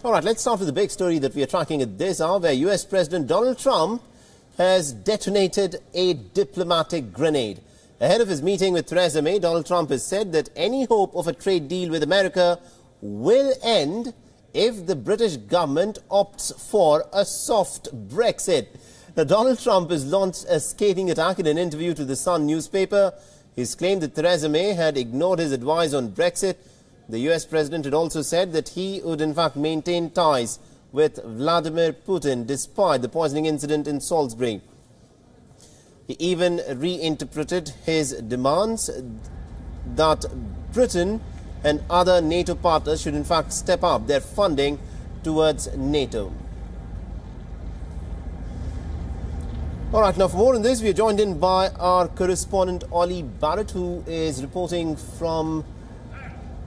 All right, let's start with the big story that we are tracking at this hour, where US President Donald Trump has detonated a diplomatic grenade. Ahead of his meeting with Theresa May, Donald Trump has said that any hope of a trade deal with America will end if the British government opts for a soft Brexit. Now, Donald Trump has launched a scathing attack in an interview to the Sun newspaper. He's claimed that Theresa May had ignored his advice on Brexit. The US president had also said that he would in fact maintain ties with Vladimir Putin despite the poisoning incident in Salisbury. He even reinterpreted his demands that Britain and other NATO partners should in fact step up their funding towards NATO. All right, now for more on this, we are joined in by our correspondent Ollie Barrett, who is reporting from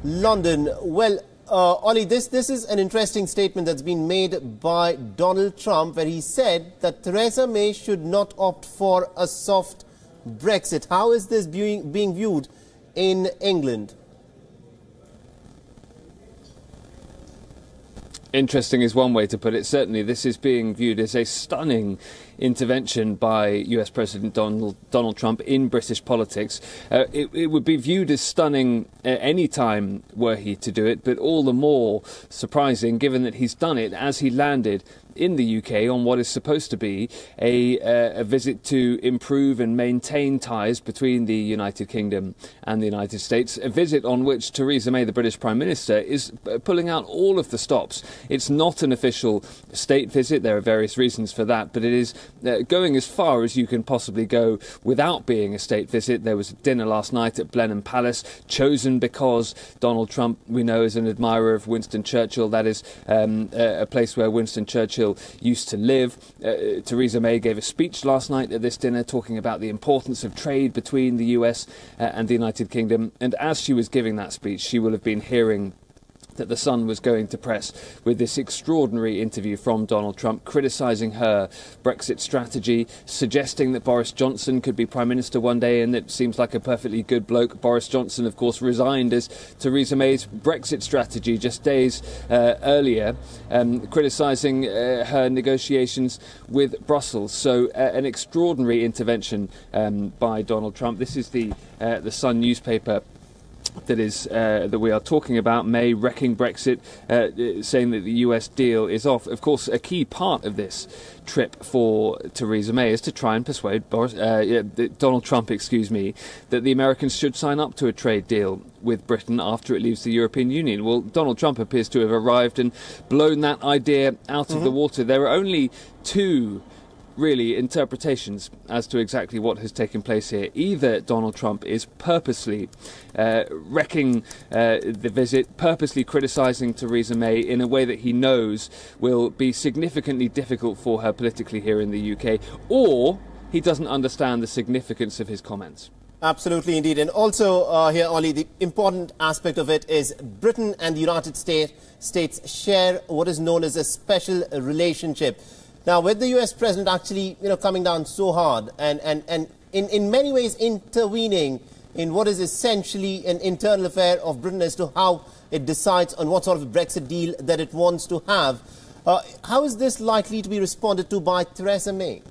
London. Well, Ollie, this is an interesting statement that's been made by Donald Trump, where he said that Theresa May should not opt for a soft Brexit. How is this being viewed in England? Interesting is one way to put it. Certainly, this is being viewed as a stunning intervention by US President Donald Trump in British politics. It would be viewed as stunning any time were he to do it, but all the more surprising given that he's done it as he landed in the UK on what is supposed to be a visit to improve and maintain ties between the United Kingdom and the United States, a visit on which Theresa May, the British Prime Minister, is pulling out all of the stops. It's not an official state visit. There are various reasons for that, but it is going as far as you can possibly go without being a state visit. There was a dinner last night at Blenheim Palace, chosen because Donald Trump, we know, is an admirer of Winston Churchill. That is a place where Winston Churchill used to live. Theresa May gave a speech last night at this dinner talking about the importance of trade between the US and the United Kingdom. And as she was giving that speech, she will have been hearing that the Sun was going to press with this extraordinary interview from Donald Trump, criticising her Brexit strategy, suggesting that Boris Johnson could be Prime Minister one day, and it seems like a perfectly good bloke. Boris Johnson, of course, resigned as Theresa May's Brexit strategy just days earlier, criticising her negotiations with Brussels. So an extraordinary intervention by Donald Trump. This is the Sun newspaper that we are talking about. May wrecking Brexit, saying that the US deal is off. Of course, a key part of this trip for Theresa May is to try and persuade Donald Trump, that the Americans should sign up to a trade deal with Britain after it leaves the European Union. Well, Donald Trump appears to have arrived and blown that idea out of the water. There are only two really interpretations as to exactly what has taken place here. Either Donald Trump is purposely wrecking the visit, purposely criticising Theresa May in a way that he knows will be significantly difficult for her politically here in the UK, or he doesn't understand the significance of his comments. Absolutely, indeed. And also here, Ollie, the important aspect of it is Britain and the United States share what is known as a special relationship. Now, with the US president actually, coming down so hard and in many ways intervening in what is essentially an internal affair of Britain as to how it decides on what sort of Brexit deal that it wants to have, how is this likely to be responded to by Theresa May?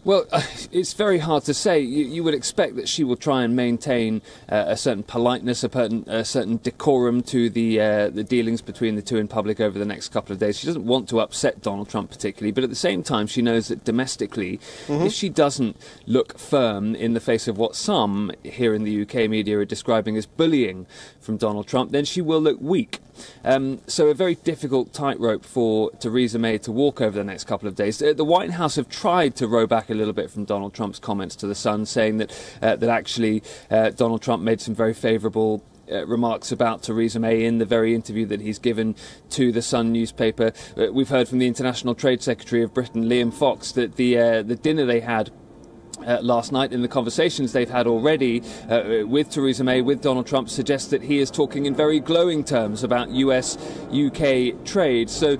Well, it's very hard to say. You would expect that she will try and maintain a certain politeness, a certain decorum to the dealings between the two in public over the next couple of days. She doesn't want to upset Donald Trump particularly, but at the same time she knows that domestically, if she doesn't look firm in the face of what some here in the UK media are describing as bullying from Donald Trump, then she will look weak. So a very difficult tightrope for Theresa May to walk over the next couple of days. The White House have tried to row back a little bit from Donald Trump's comments to the Sun, saying that actually Donald Trump made some very favourable remarks about Theresa May in the very interview that he's given to the Sun newspaper. We've heard from the International Trade Secretary of Britain, Liam Fox, that the dinner they had last night in the conversations they've had already with Theresa May, with Donald Trump, suggests that he is talking in very glowing terms about US-UK trade. So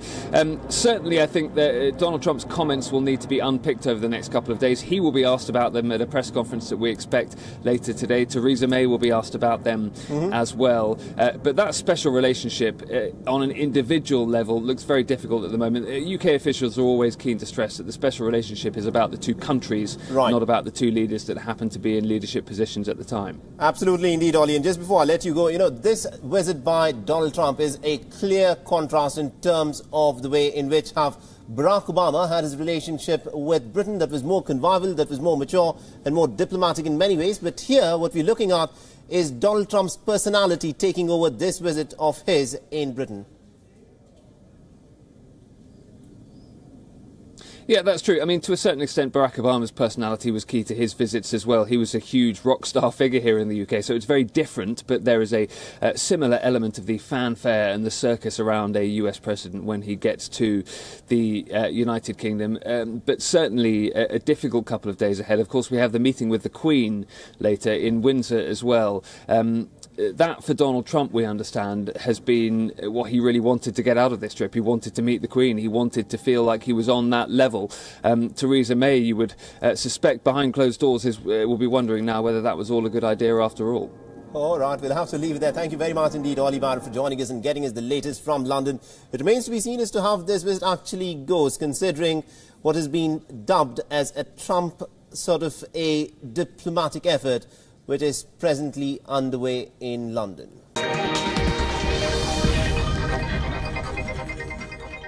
certainly I think that Donald Trump's comments will need to be unpicked over the next couple of days. He will be asked about them at a press conference that we expect later today. Theresa May will be asked about them as well. But that special relationship on an individual level looks very difficult at the moment. UK officials are always keen to stress that the special relationship is about the two countries, not about the two leaders that happen to be in leadership positions at the time. Absolutely indeed, Ollie. And just before I let you go, this visit by Donald Trump is a clear contrast in terms of the way in which Barack Obama had his relationship with Britain, that was more convivial, that was more mature and more diplomatic in many ways. But here, what we're looking at is Donald Trump's personality taking over this visit of his in Britain. Yeah, that's true. I mean, to a certain extent, Barack Obama's personality was key to his visits as well. He was a huge rock star figure here in the UK, so it's very different, but there is a similar element of the fanfare and the circus around a US president when he gets to the United Kingdom. But certainly a difficult couple of days ahead. Of course, we have the meeting with the Queen later in Windsor as well. That, for Donald Trump, we understand, has been what he really wanted to get out of this trip. He wanted to meet the Queen. He wanted to feel like he was on that level. Theresa May, you would suspect, behind closed doors, will be wondering now whether that was all a good idea after all. All right, we'll have to leave it there. Thank you very much indeed, Ollie Barrett, for joining us and getting us the latest from London. It remains to be seen as to how this visit actually goes, considering what has been dubbed as a Trump sort of a diplomatic effort which is presently underway in London.